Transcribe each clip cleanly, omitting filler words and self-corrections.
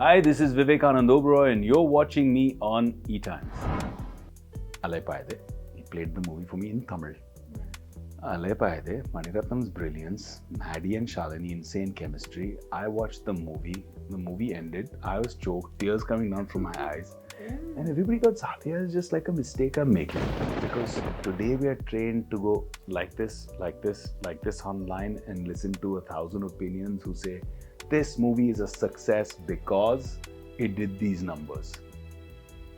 Hi, this is Vivek Oberoi and you're watching me on Etimes. Alayapayade. He played the movie for me in Tamil. Alayapayade, Maniratnam's brilliance, Maddie and Shalini insane chemistry. I watched the movie. The movie ended. I was choked, tears coming down from my eyes. And everybody thought Saathiya is just like a mistake I'm making. Because today we are trained to go like this online and listen to 1,000 opinions who say, this movie is a success because it did these numbers.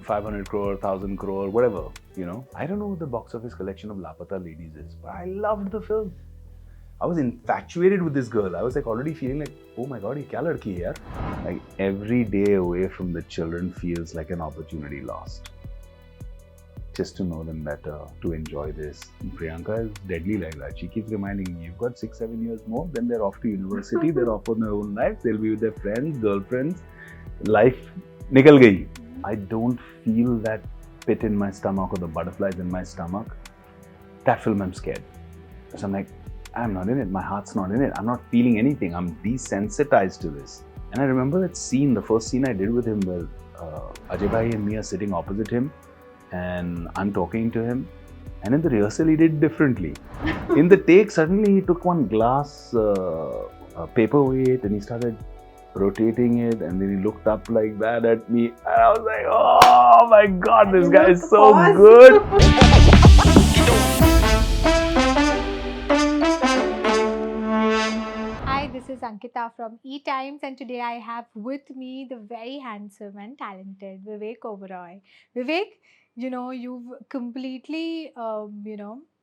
500 crore, 1,000 crore, whatever, you know. I don't know what the box office collection of Lapata Ladies is, but I loved the film. I was infatuated with this girl. I was like already feeling like, oh my god, ye kya ladki hai yaar? Like every day away from the children feels like an opportunity lost. Just to know them better, to enjoy this. And Priyanka is deadly like that. She keeps reminding me, you've got 6-7 years more, then they're off to university, they're off on their own lives, they'll be with their friends, girlfriends. Life nikal gayi. I don't feel that pit in my stomach or the butterflies in my stomach. That film I'm scared. Because I'm like, I'm not in it, my heart's not in it, I'm not feeling anything, I'm desensitized to this. And I remember that scene, the first scene I did with him where Ajay Bhai and me are sitting opposite him and I'm talking to him, and in the rehearsal he did differently. In the take, suddenly he took one glass paperweight and he started rotating it, and then he looked up like that at me, and I was like, oh my god, this guy is so good. Hi, this is Ankita from Etimes, and today I have with me the very handsome and talented Vivek Oberoi. Vivek, you've completely,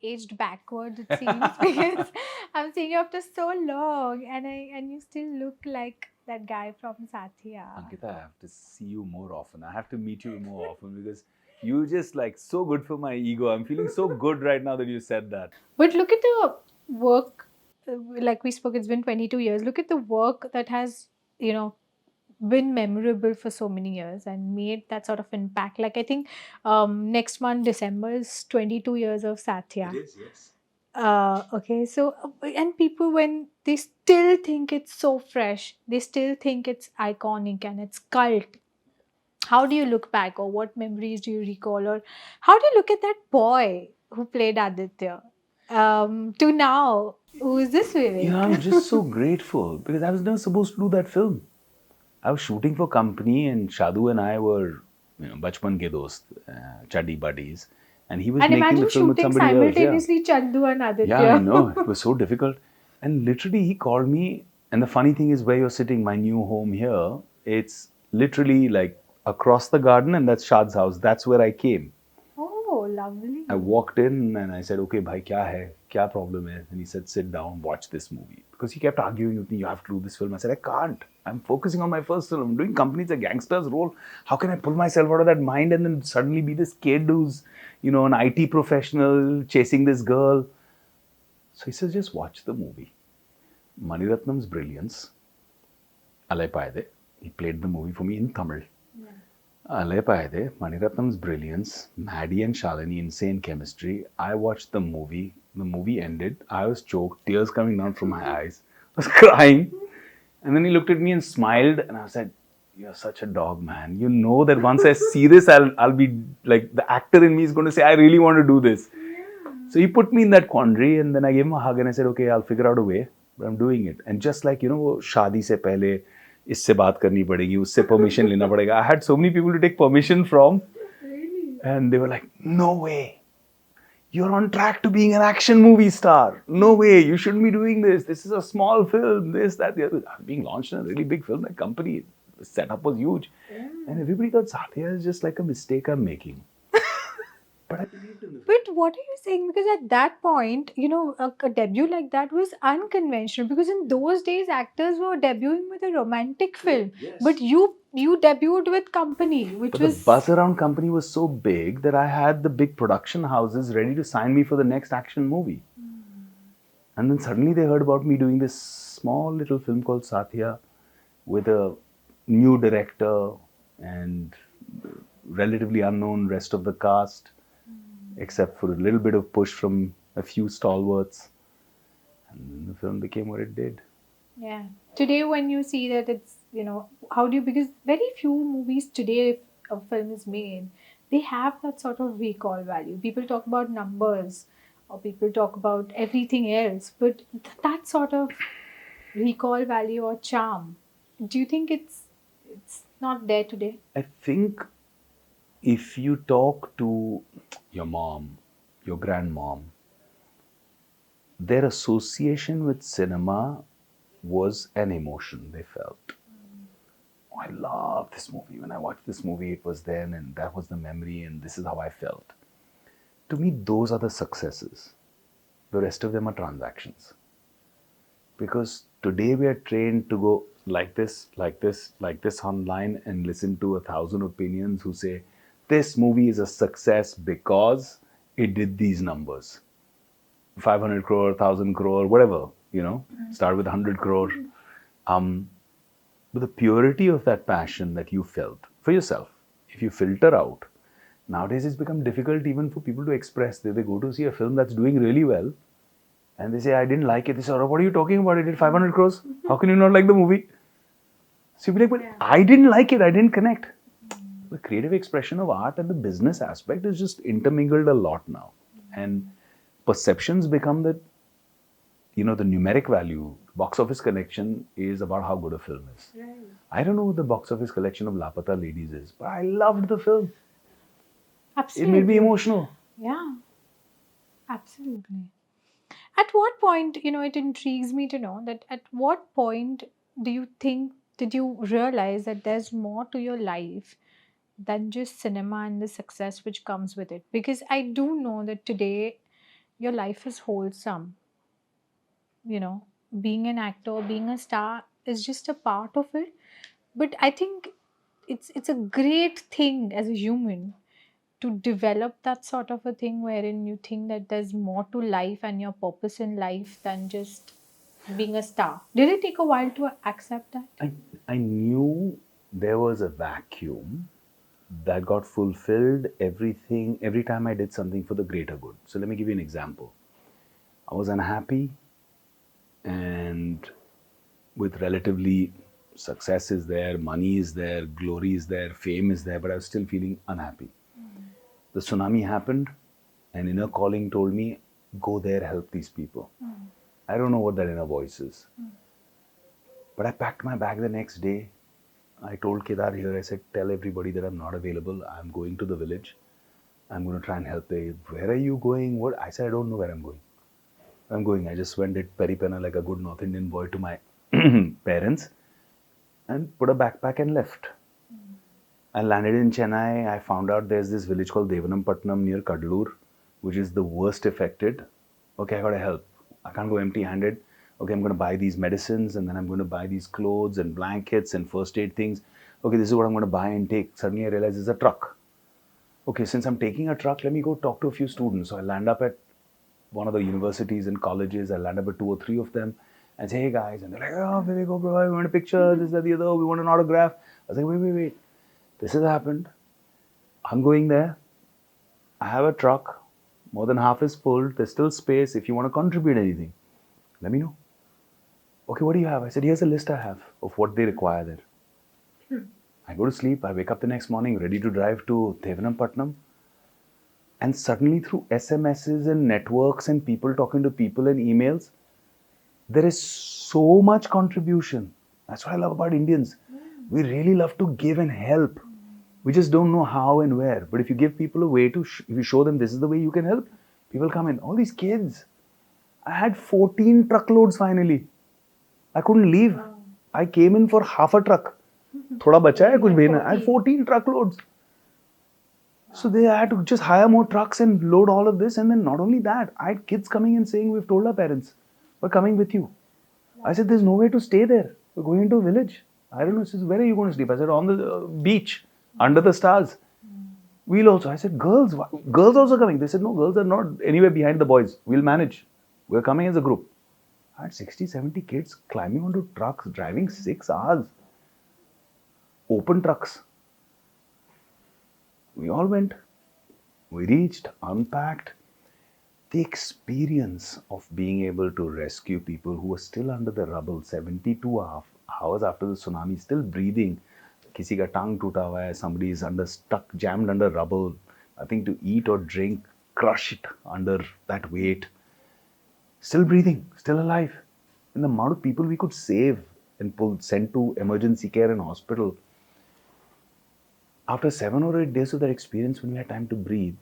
aged backwards, it seems, because I'm seeing you after so long, and you still look like that guy from Saathiya. Ankita, I have to see you more often. I have to meet you more often because you just like so good for my ego. I'm feeling so good right now that you said that. But look at the work, like we spoke, it's been 22 years. Look at the work that has, you know, been memorable for so many years and made that sort of impact. Like I think next month, December, is 22 years of Saathiya. It is, yes. Okay, so and people, when they still think it's so fresh, they still think it's iconic and it's cult. How do you look back, or what memories do you recall, or how do you look at that boy who played Aditya to now? Who is this You know, Vivek? I'm just so grateful because I was never supposed to do that film. I was shooting for company and Shadu and I were, bachpan ke dost, chuddy buddies. And he was And making the imagine film with shooting somebody else. Yeah. simultaneously Chandu and Yeah, I Aditya. know. It was so difficult. And literally, he called me. And the funny thing is, where you're sitting, my new home here, it's literally like across the garden, and that's Shad's house. That's where I came. Oh, lovely. I walked in and I said, okay, bhai, kya hai? Kya problem hai? And he said, sit down, watch this movie. Because he kept arguing with me, you have to do this film. I said, I can't. I'm focusing on my first film. I'm doing companies a gangster's role. How can I pull myself out of that mind and then suddenly be this kid who's, an IT professional chasing this girl? So he says, just watch the movie. Maniratnam's brilliance. Alayapayade. He played the movie for me in Tamil. Alayapayade, Maniratnam's brilliance, Maddie and Shalini insane chemistry. I watched the movie. The movie ended. I was choked, tears coming down from my eyes. I was crying. And then he looked at me and smiled, and I said, you're such a dog, man. You know that once I see this, I'll be like, the actor in me is going to say, I really want to do this. So he put me in that quandary, and then I gave him a hug and I said, okay, I'll figure out a way, but I'm doing it. And just like, शादी से पहले इससे बात करनी पड़ेगी, उससे permission लेना पड़ेगा. I had so many people to take permission from. Really? And they were like, no way. You're on track to being an action movie star. No way. You shouldn't be doing this. This is a small film. This, that, the other. I'm being launched in a really big film. That company, the setup was huge. Yeah. And everybody thought Saathiya is just like a mistake I'm making. But I believed in the film. But what are you saying? Because at that point, a debut like that was unconventional. Because in those days, actors were debuting with a romantic film. Yes. But you debuted with Company, which But was. the buzz around Company was so big that I had the big production houses ready to sign me for the next action movie. And then suddenly they heard about me doing this small little film called Saathiya with a new director and relatively unknown rest of the cast, except for a little bit of push from a few stalwarts. And the film became what it did. Yeah. Today, when you see that it's how do you, because very few movies today, if a film is made, they have that sort of recall value. People talk about numbers or people talk about everything else, but that sort of recall value or charm, do you think it's not there today? I think if you talk to your mom, your grandmom, their association with cinema was an emotion they felt. Oh, I love this movie. When I watched this movie, it was then, and that was the memory, and this is how I felt. To me, those are the successes. The rest of them are transactions. Because today we are trained to go like this, like this, like this online and listen to 1,000 opinions who say, this movie is a success because it did these numbers. 500 crore, 1,000 crore, whatever, start with 100 crore. But the purity of that passion that you felt for yourself, if you filter out, nowadays it's become difficult even for people to express. They go to see a film that's doing really well and they say, I didn't like it. They say, oh, what are you talking about? It did 500 crores. How can you not like the movie? So you'll be like, but I didn't like it. I didn't connect. The creative expression of art and the business aspect is just intermingled a lot now. And perceptions become that, the numeric value, box office collection is about how good a film is. Right. I don't know what the box office collection of Lapata Ladies is, but I loved the film. Absolutely. It made me emotional. Yeah, absolutely. At what point, it intrigues me to know that at what point did you realize that there's more to your life than just cinema and the success which comes with it? Because I do know that today your life is wholesome. You know, being an actor, being a star is just a part of it. But I think it's a great thing as a human to develop that sort of a thing wherein you think that there's more to life and your purpose in life than just being a star. Did it take a while to accept that? I knew there was a vacuum that got fulfilled every time I did something for the greater good. So let me give you an example. I was unhappy and with relatively success is there, money is there, glory is there, fame is there, but I was still feeling unhappy. The tsunami happened and inner calling told me, go there, help these people. I don't know what that inner voice is. But I packed my bag the next day. I told Kedar here, I said, tell everybody that I'm not available. I'm going to the village. I'm going to try and help them. Where are you going? What? I said, I don't know where I'm going. I just went, did peripenna like a good North Indian boy to my parents and put a backpack and left. I landed in Chennai. I found out there's this village called Devanampatnam near Kadalur, which is the worst affected. Okay, I got to help. I can't go empty-handed. Okay, I'm going to buy these medicines and then I'm going to buy these clothes and blankets and first aid things. Okay, this is what I'm going to buy and take. Suddenly I realize it's a truck. Okay, since I'm taking a truck, let me go talk to a few students. So I land up at one of the universities and colleges. I land up at 2 or 3 of them and say, hey guys. And they're like, oh, Vivek Oberoi, we want a picture, this, that, the other. We want an autograph. I was like, wait. This has happened. I'm going there. I have a truck. More than half is full. There's still space. If you want to contribute anything, let me know. Okay, what do you have? I said, here's a list I have of what they require there. I go to sleep. I wake up the next morning ready to drive to Devanampatnam. And suddenly through SMSs and networks and people talking to people and emails, there is so much contribution. That's what I love about Indians. We really love to give and help. We just don't know how and where. But if you give people a way to, if you show them this is the way you can help, people come in. All these kids. I had 14 truckloads finally. I couldn't leave. I came in for half a truck. Thoda bacha hai, kuch bhejna. I had 14 truckloads. So they had to just hire more trucks and load all of this. And then not only that, I had kids coming and saying, we've told our parents, we're coming with you. I said, there's nowhere to stay there. We're going into a village. I don't know. She says, where are you going to sleep? I said, on the beach, under the stars. We'll also. I said, girls also coming. They said, no, girls are not anywhere behind the boys. We'll manage. We're coming as a group. I had 60, 70 kids climbing onto trucks, driving 6 hours. Open trucks. We all went. We reached, unpacked. The experience of being able to rescue people who were still under the rubble 72 hours after the tsunami, still breathing. किसी का टांग टूटा हुआ है, somebody is jammed under rubble, nothing to eat or drink, crushed under that weight, still breathing, still alive. And the amount of people we could save and send to emergency care and hospital. After 7 or 8 days of that experience, when we had time to breathe,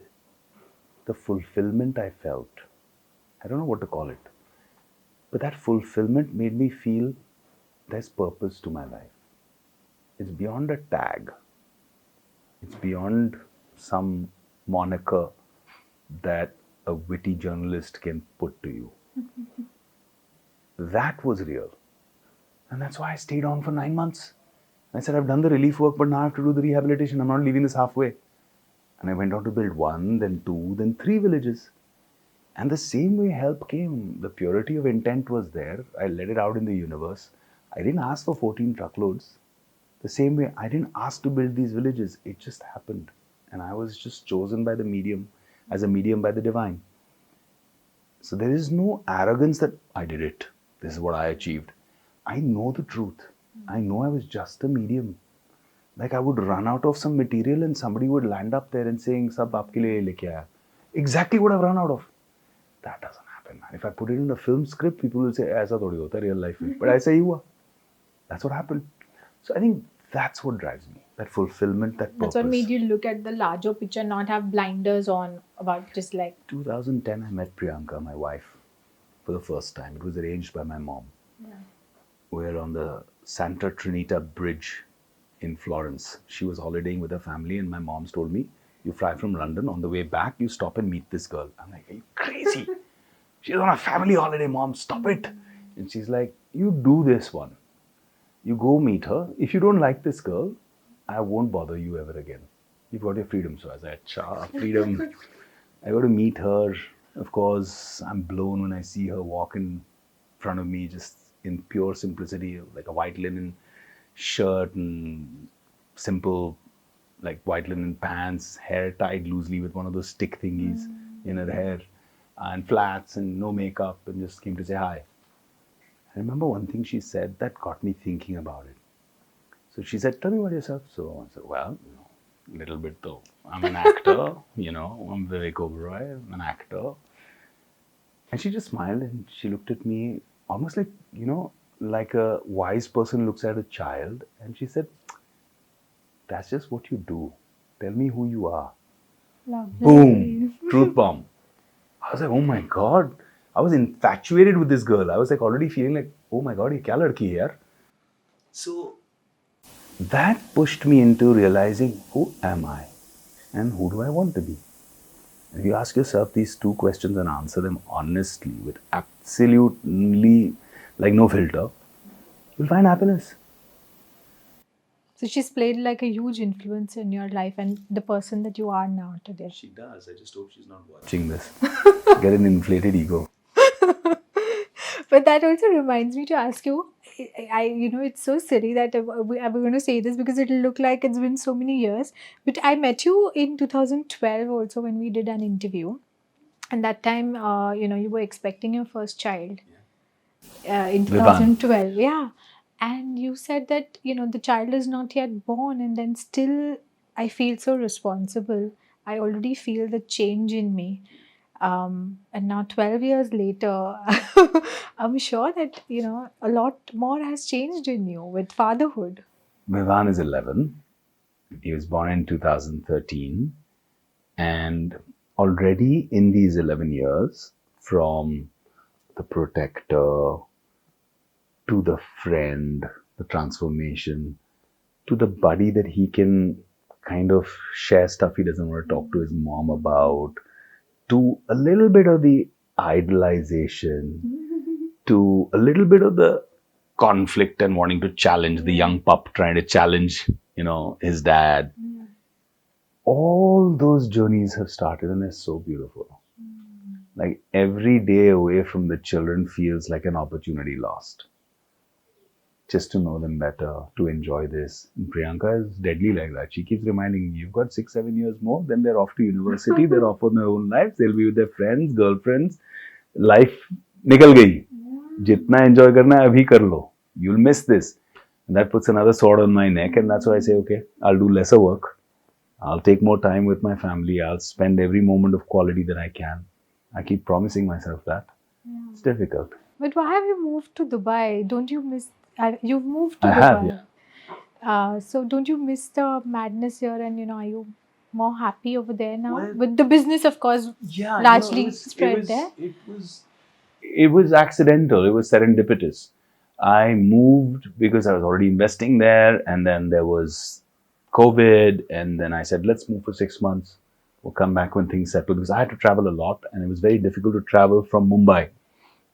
the fulfillment I felt, I don't know what to call it, but that fulfillment made me feel there's purpose to my life. It's beyond a tag. It's beyond some moniker that a witty journalist can put to you. That was real. And that's why I stayed on for 9 months. I said, I've done the relief work, but now I have to do the rehabilitation. I'm not leaving this halfway. And I went on to build 1, then 2, then 3 villages. And the same way help came. The purity of intent was there. I let it out in the universe. I didn't ask for 14 truckloads. The same way, I didn't ask to build these villages. It just happened. And I was just chosen by the medium, as a medium by the divine. So there is no arrogance that I did it. This is what I achieved. I know the truth. I know I was just a medium. Like I would run out of some material and somebody would land up there and saying, Sab aapke liye leke aaya. Exactly what I've run out of. That doesn't happen. If I put it in a film script, people will say, aisa thodi hota hai real life mein. But aisa hi hua. That's what happened. So I think that's what drives me. That fulfillment, that purpose. That's what made you look at the larger picture, not have blinders on about just like... 2010, I met Priyanka, my wife, for the first time. It was arranged by my mom. Yeah. We're on the Santa Trinita Bridge in Florence. She was holidaying with her family and my mom's told me, you fly from London, on the way back, you stop and meet this girl. I'm like, are you crazy? She's on a family holiday, mom, stop it. And she's like, you do this one. You go meet her. If you don't like this girl, I won't bother you ever again. You've got your freedom. So I said, cha, freedom. I got to meet her. Of course, I'm blown when I see her walk in front of me, just in pure simplicity, like a white linen shirt and simple, like white linen pants, hair tied loosely with one of those stick thingies in her hair, and flats and no makeup, and just came to say hi. I remember one thing she said that got me thinking about it. So she said, tell me about yourself. So I said, well, a little bit though. I'm an actor, I'm Vivek Oberoi, I'm an actor. And she just smiled and she looked at me almost like, like a wise person looks at a child. And she said, that's just what you do. Tell me who you are. Lovely. Boom, truth bomb. I was like, oh my God. I was infatuated with this girl. I was like already feeling like, oh my God, ye kya ladki hai yaar? So that pushed me into realizing, who am I and who do I want to be? If you ask yourself these 2 questions and answer them honestly with absolutely like no filter, you'll find happiness. So she's played like a huge influence in your life and the person that you are now today. She does. I just hope she's not watching this. Get an inflated ego. But that also reminds me to ask you, it's so silly that I'm going to say this because it'll look like it's been so many years. But I met you in 2012 also when we did an interview. And that time, you were expecting your first child in 2012. Yeah. And you said that, the child is not yet born. And then still, I feel so responsible. I already feel the change in me. And now 12 years later, I'm sure that, a lot more has changed in you with fatherhood. Vivan is 11. He was born in 2013. And already in these 11 years, from the protector to the friend, the transformation, to the buddy that he can kind of share stuff he doesn't want to talk to his mom about, to a little bit of the idolization, to a little bit of the conflict and wanting to challenge the young pup, trying to challenge, his dad. All those journeys have started and they're so beautiful. Like every day away from the children feels like an opportunity lost. Just to know them better, to enjoy this. And Priyanka is deadly like that. She keeps reminding me, you've got 6-7 years more, then they're off to university, they're off on their own lives, they'll be with their friends, girlfriends. Life nikal gayi. Jitna enjoy karna hai, abhi kar lo. You'll miss this. And that puts another sword on my neck, and that's why I say, okay, I'll do lesser work. I'll take more time with my family. I'll spend every moment of quality that I can. I keep promising myself that. Yeah. It's difficult. But why have you moved to Dubai? Don't you miss? You've moved to I have, Dubai. yeah. So don't you miss the madness here? And are you more happy over there now? Well, With the business, of course, Yeah, largely spread there. it was accidental. It was serendipitous. I moved because I was already investing there, and then there was COVID, and then I said, let's move for 6 months. We'll come back when things settle, because I had to travel a lot, and it was very difficult to travel from Mumbai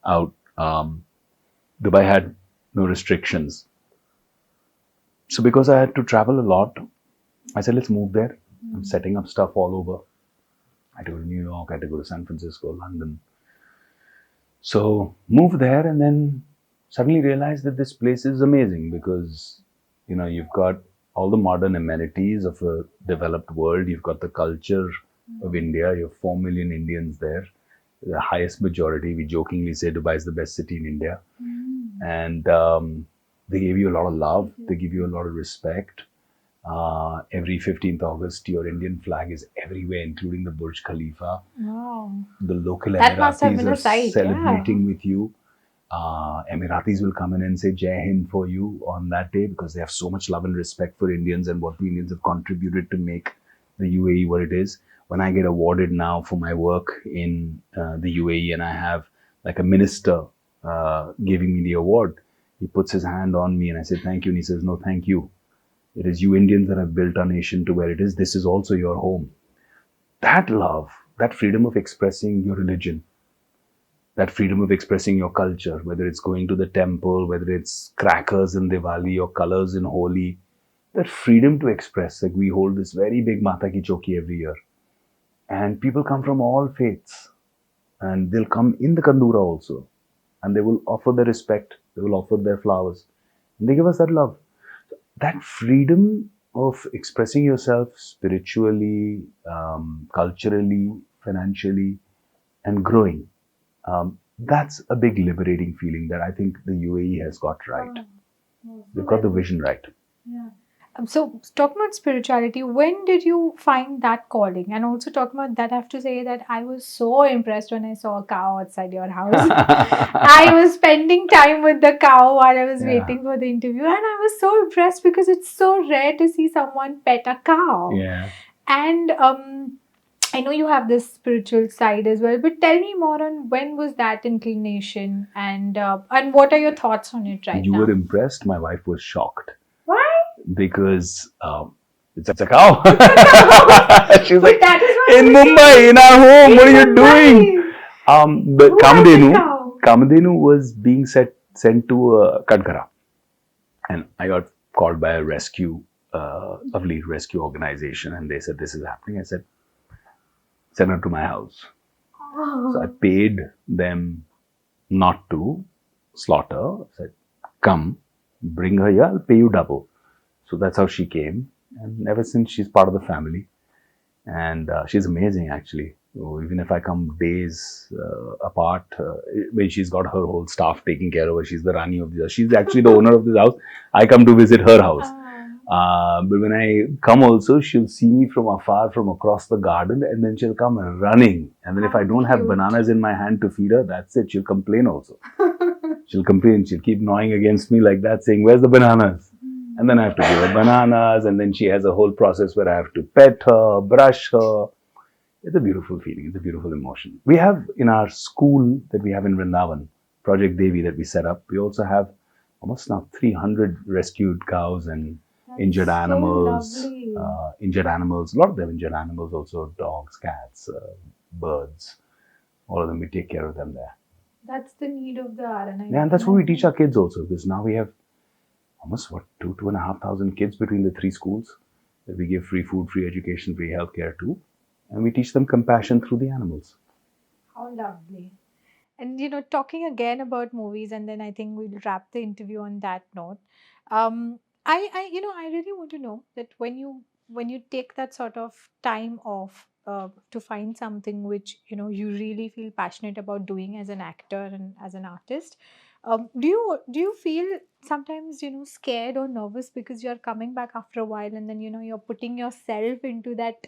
out. Dubai had no restrictions. So because I had to travel a lot, I said, let's move there. I'm setting up stuff all over. I had to go to New York, I had to go to San Francisco, London. So moved there, and then suddenly realized that this place is amazing, because you've got all the modern amenities of a developed world. You've got the culture of India. You have 4 million Indians there, the highest majority. We jokingly say Dubai is the best city in India. And they give you a lot of love. They give you a lot of respect. Every 15th August, your Indian flag is everywhere, including the Burj Khalifa. Wow. The local That must have been Emiratis a are sight, celebrating with you. Emiratis will come in and say Jai Hind for you on that day, because they have so much love and respect for Indians and what the Indians have contributed to make the UAE what it is. When I get awarded now for my work in the UAE, and I have like a minister giving me the award, he puts his hand on me and I say thank you, and he says, no, thank you. It is you Indians that have built our nation to where it is. This is also your home. That love, that freedom of expressing your religion, that freedom of expressing your culture, whether it's going to the temple, whether it's crackers in Diwali or colors in Holi, that freedom to express. Like, we hold this very big Mata Ki Choki every year, and people come from all faiths, and they'll come in the Kandura also, and they will offer their respect, they will offer their flowers, and they give us that love. That freedom of expressing yourself spiritually, culturally, financially, and growing. That's a big liberating feeling that I think the UAE has got right. They've got the vision right. Yeah. So talking about spirituality, when did you find that calling? And also talking about that, I have to say that I was so impressed when I saw a cow outside your house. I was spending time with the cow while I was waiting for the interview, and I was so impressed because it's so rare to see someone pet a cow. Yeah. And I know you have this spiritual side as well, but tell me more on when was that inclination, and what are your thoughts on it right You now? were impressed. My wife was shocked Why? because it's a cow. She's But like, that is why in we Mumbai, in our home, In what are you Mumbai. doing? The Who has a cow? Kamadhenu was being sent to Kadkara, and I got called by a lovely rescue organization, and they said this is happening. I said, send her to my house. So I paid them not to slaughter. I said, come, bring her here, I'll pay you double. So that's how she came. And ever since, she's part of the family. And she's amazing, actually. So even if I come days apart, when she's got her whole staff taking care of her, she's the Rani of this house. She's actually the owner of this house. I come to visit her house. But when I come also, she'll see me from afar, from across the garden, and then she'll come running. And then if I don't have bananas in my hand to feed her, that's it. She'll complain also. She'll complain. She'll keep gnawing against me like that, saying, where's the bananas? And then I have to give her bananas, and then she has a whole process where I have to pet her, brush her. It's a beautiful feeling. It's a beautiful emotion. We have in our school that we have in Vrindavan, Project Devi, that we set up, we also have almost now 300 rescued cows and injured animals. Injured animals, a lot of them injured animals, also dogs, cats, birds. All of them, we take care of them there. That's the need of the hour. Yeah, and that's what we teach our kids also, because now we have almost 2,500 kids between the 3 schools that we give free food, free education, free healthcare to, and we teach them compassion through the animals. How lovely. And talking again about movies, and then I think we'll wrap the interview on that note. Um, I really want to know that when you take that sort of time off to find something which you really feel passionate about doing as an actor and as an artist, Do you feel sometimes scared or nervous because you're coming back after a while, and then you're putting yourself into that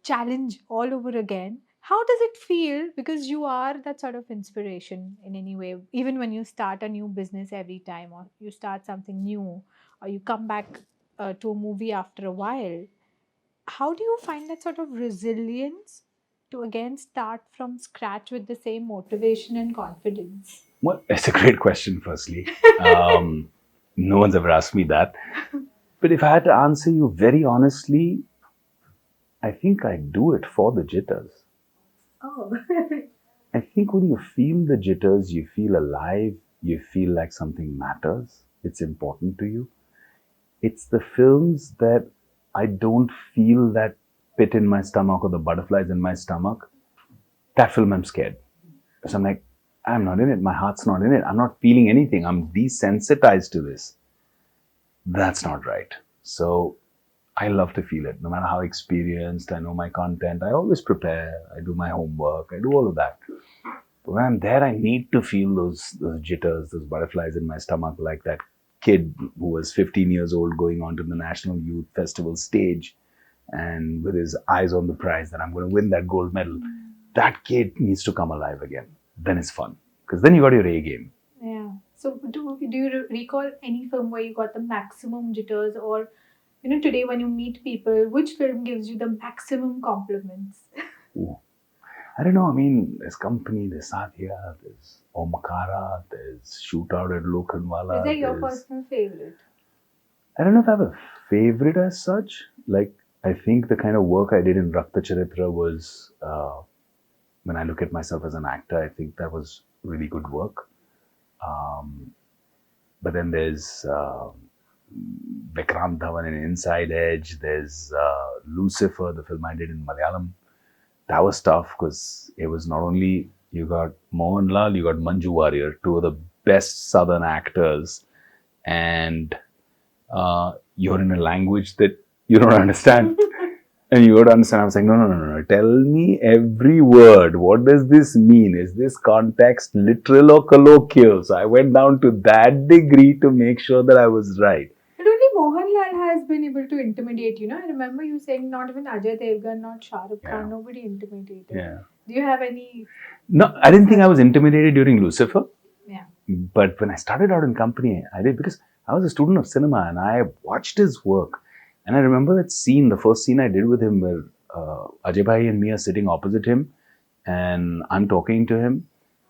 challenge all over again? How does it feel? Because you are that sort of inspiration in any way, even when you start a new business every time, or you start something new, or you come back to a movie after a while. How do you find that sort of resilience to again start from scratch with the same motivation and confidence? Well, it's a great question, firstly. No one's ever asked me that. But if I had to answer you very honestly, I think I do it for the jitters. Oh. I think when you feel the jitters, you feel alive, you feel like something matters, it's important to you. It's the films that I don't feel that pit in my stomach or the butterflies in my stomach. That film I'm scared. So I'm like, I'm not in it. My heart's not in it. I'm not feeling anything. I'm desensitized to this. That's not right. So I love to feel it. No matter how experienced, I know my content, I always prepare, I do my homework, I do all of that. But when I'm there, I need to feel those jitters, those butterflies in my stomach, like that kid who was 15 years old going onto the National Youth Festival stage and with his eyes on the prize that I'm going to win that gold medal. That kid needs to come alive again. Then it's fun. Because then you got your A game. Yeah. So do you recall any film where you got the maximum jitters, or today when you meet people, which film gives you the maximum compliments? Ooh. I don't know. I mean, there's Company, there's Saathiya, there's Omakara, there's Shootout at Lokhandwala. Is that your personal favorite? I don't know if I have a favorite as such. Like, I think the kind of work I did in Rakta Charitra was, when I look at myself as an actor, I think that was really good work. But then there's Vikrant Dhawan in Inside Edge. There's Lucifer, the film I did in Malayalam. That was tough because it was not only you got Mohanlal, you got Manju Warrior, two of the best Southern actors, and you're in a language that you don't understand. And you would understand. I was like, no. Tell me every word. What does this mean? Is this context literal or colloquial? So I went down to that degree to make sure that I was right. But only Mohanlal has been able to intimidate, I remember you saying not even Ajay Devgan, not Shah Rukh Khan, nobody intimidated. Yeah. Do you have any? No, I didn't think I was intimidated during Lucifer. Yeah. But when I started out in Company, I did, because I was a student of cinema and I watched his work. And I remember that scene, the first scene I did with him, where Ajay Bhai and me are sitting opposite him and I'm talking to him.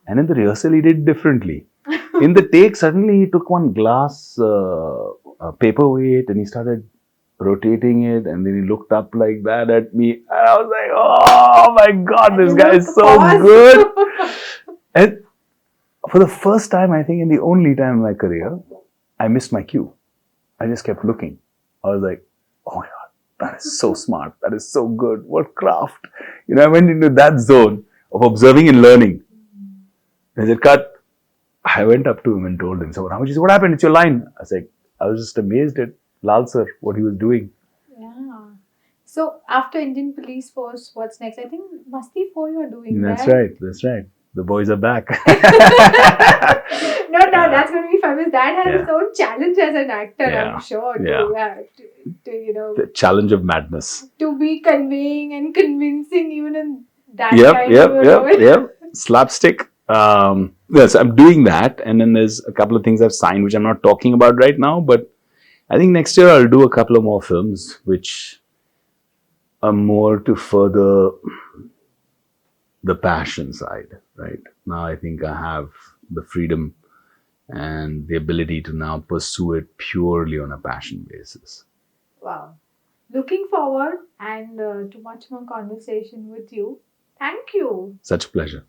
And in the rehearsal, he did differently. In the take, suddenly he took one glass paperweight and he started rotating it, and then he looked up like that at me. And I was like, oh my God, this guy is so good. And for the first time, I think, and the only time in my career, I missed my cue. I just kept looking. I was like, oh my God, that is so smart. That is so good. What craft. I went into that zone of observing and learning. As it cut, I went up to him and told him, so what happened? It's your line. I was just amazed at Lal sir, what he was doing. Yeah. So after Indian Police Force, what's next? I think Masti 4 you're doing. That's right. The boys are back. No, that's going to be famous. That has its own challenge as an actor, I'm sure. The challenge of madness. To be conveying and convincing even in that kind of a role. Yep. Slapstick. Yes, I'm doing that. And then there's a couple of things I've signed, which I'm not talking about right now. But I think next year I'll do a couple of more films, which are more to further the passion side, right? Now I think I have the freedom and the ability to now pursue it purely on a passion basis. Wow. Looking forward and to much more conversation with you. Thank you. Such a pleasure.